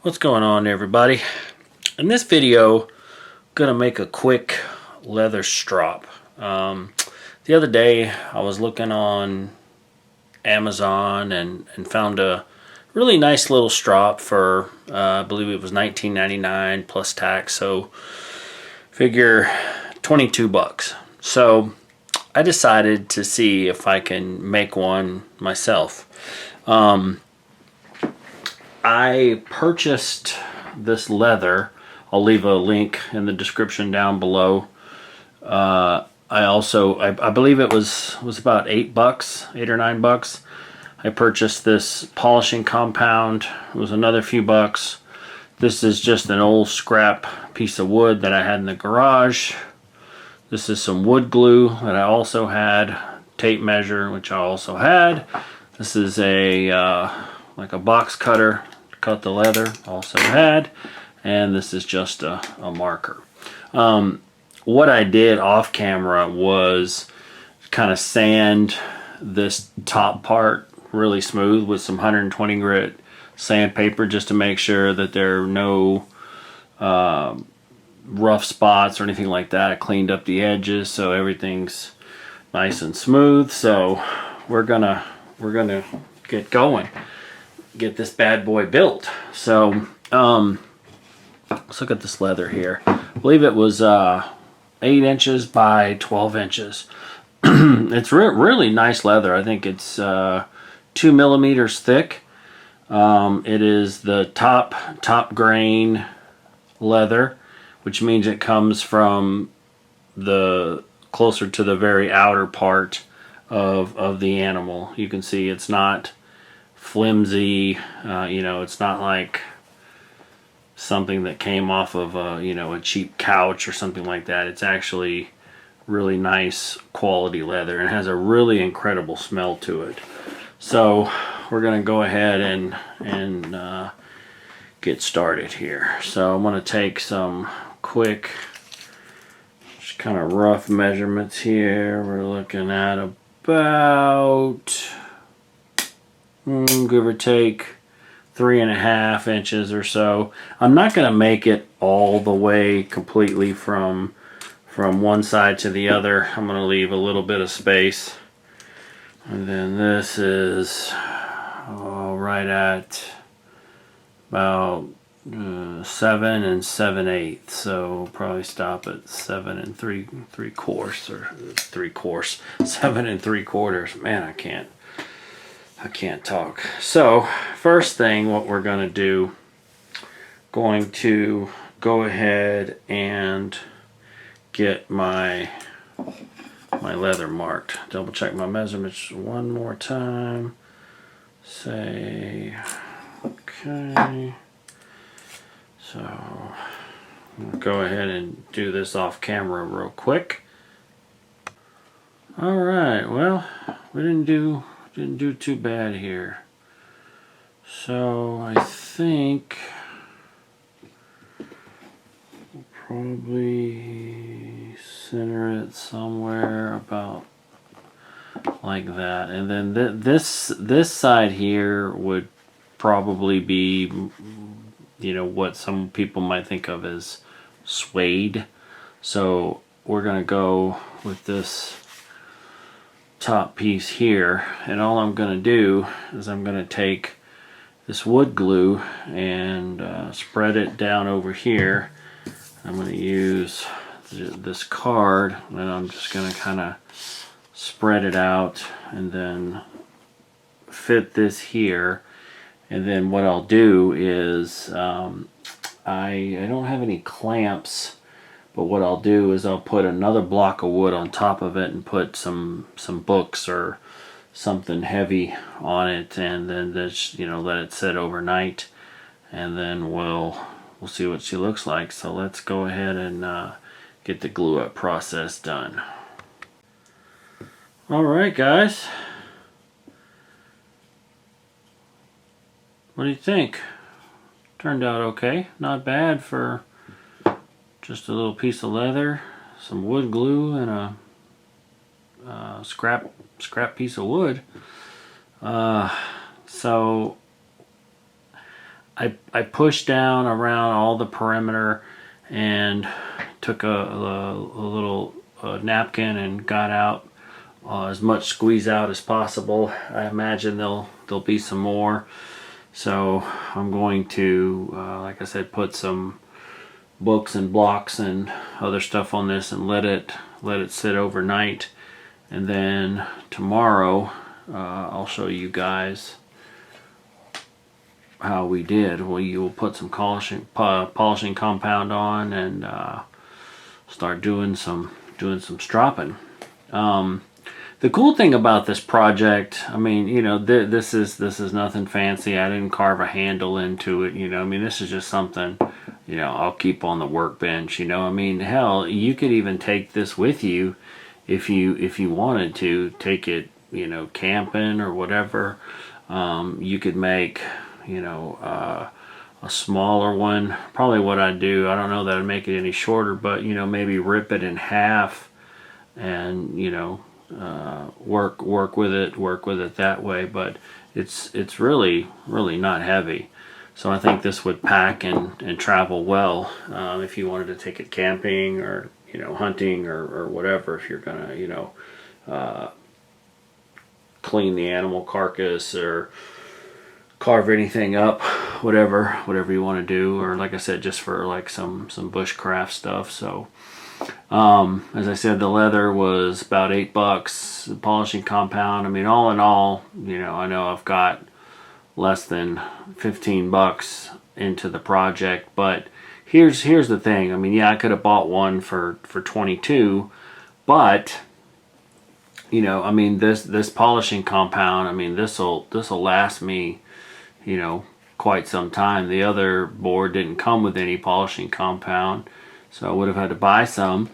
What's going on, everybody? In this video, I'm gonna make a quick leather strop. The other day I was looking on Amazon and found a really nice little strop for I believe it was $19.99 plus tax, so figure 22 bucks. So I decided to see if I can make one myself. I purchased this leather. I'll leave a link in the description down below. I believe it was about $8, $8 or $9. I purchased this polishing compound. It was another few bucks. This is just an old scrap piece of wood that I had in the garage. This is some wood glue that I also had. Tape measure, which I also had. This is a like a box cutter to cut the leather, also had. And this is just a marker. What I did off camera was kind of sand this top part really smooth with some 120 grit sandpaper, just to make sure that there are no rough spots or anything like that. I cleaned up the edges so everything's nice and smooth. So we're gonna get going, get this bad boy built. So let's look at this leather here. I believe it was 8 inches by 12 inches. It's really nice leather. I think it's 2 millimeters thick. It is the top grain leather, which means it comes from the closer to the very outer part of the animal. You can see it's not flimsy. It's not like something that came off of a cheap couch or something like that. It's actually really nice quality leather and has a really incredible smell to it. So we're gonna go ahead and get started here. So I'm gonna take some quick, just kind of rough measurements here. We're looking at about give or take 3.5 inches or so. I'm not going to make it all the way completely from one side to the other. I'm going to leave a little bit of space. And then this is right at about 7 7/8. So we'll probably stop at 7 3/4 or 3/4. 7 3/4. Man, I can't talk. So first thing, what we're going to do, going to go ahead and get my leather marked. Double check my measurements one more time. Say okay. So I'll go ahead and do this off camera real quick. All right, well, we didn't do too bad here. So I think we'll probably center it somewhere about like that. And then this side here would probably be, what some people might think of as suede. So we're gonna go with this top piece here, and all I'm going to do is I'm going to take this wood glue and spread it down over here. I'm going to use this card, and I'm just going to kind of spread it out and then fit this here. And then what I'll do is I don't have any clamps, but what I'll do is I'll put another block of wood on top of it and put some books or something heavy on it, and then just let it sit overnight, and then we'll see what she looks like. So let's go ahead and get the glue up process done. All right, guys. What do you think? Turned out okay. Not bad for just a little piece of leather, some wood glue, and a scrap piece of wood. So I pushed down around all the perimeter and took a little napkin and got out as much squeeze out as possible. I imagine there'll be some more. So I'm going to, like I said, put some books and blocks and other stuff on this and let it sit overnight. And then tomorrow I'll show you guys how we did. You will put some polishing compound on and start doing some stropping. The cool thing about this project, I mean, you know, this is nothing fancy. I didn't carve a handle into it, you know. I mean, this is just something, you know, I'll keep on the workbench, you know. I mean, hell, you could even take this with you if you wanted to. Take it, you know, camping or whatever. You could make, you know, a smaller one. Probably what I'd do, I don't know that I'd make it any shorter, but, you know, maybe rip it in half and, you know, work with it that way. But it's really not heavy, so I think this would pack and travel well if you wanted to take it camping or, you know, hunting or whatever. If you're gonna, you know, clean the animal carcass or carve anything up, whatever you want to do, or like I said, just for like some bushcraft stuff. So as I said, the leather was about $8. The polishing compound, I mean, all in all, you know, I know I've got less than $15 into the project. But here's the thing. I mean, yeah, I could have bought one for 22, but you know, I mean, this polishing compound, I mean, this'll last me, you know, quite some time. The other board didn't come with any polishing compound, so I would have had to buy some.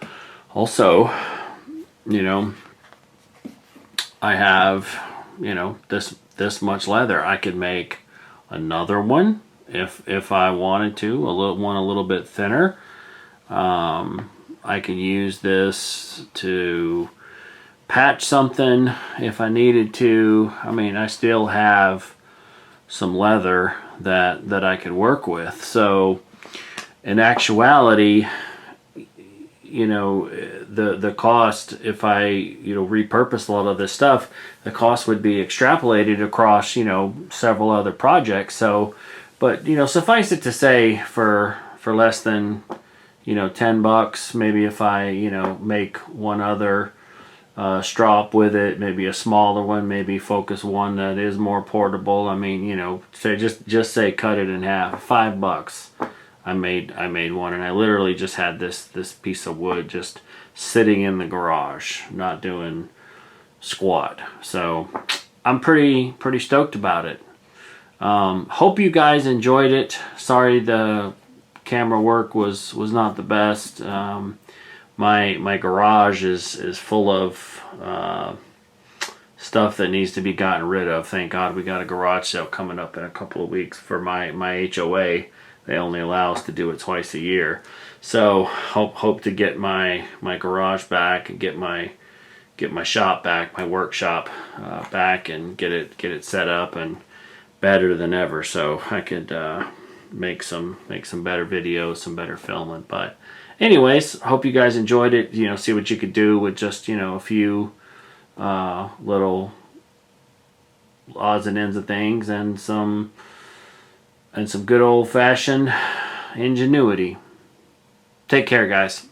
Also, you know, I have, you know, this much leather. I could make another one if I wanted to, a little bit thinner. I could use this to patch something if I needed to. I mean, I still have some leather that I could work with. So in actuality, you know, the cost, if I, you know, repurpose a lot of this stuff, the cost would be extrapolated across, you know, several other projects. So, but, you know, suffice it to say, for less than, you know, $10, maybe if I, you know, make one other strop with it, maybe a smaller one, maybe focus one that is more portable. I mean, you know, say just say cut it in half, $5. I made one, and I literally just had this piece of wood just sitting in the garage, not doing squat. So I'm pretty stoked about it. Hope you guys enjoyed it. Sorry the camera work was not the best. My garage is full of stuff that needs to be gotten rid of. Thank God we got a garage sale coming up in a couple of weeks for my HOA. They only allow us to do it twice a year. So hope to get my garage back and get my shop back, my workshop back, and get it set up and better than ever, so I could make some better videos, some better filming. But anyways, hope you guys enjoyed it. You know, see what you could do with just, you know, a few little odds and ends of things, and some good old-fashioned ingenuity. Take care, guys.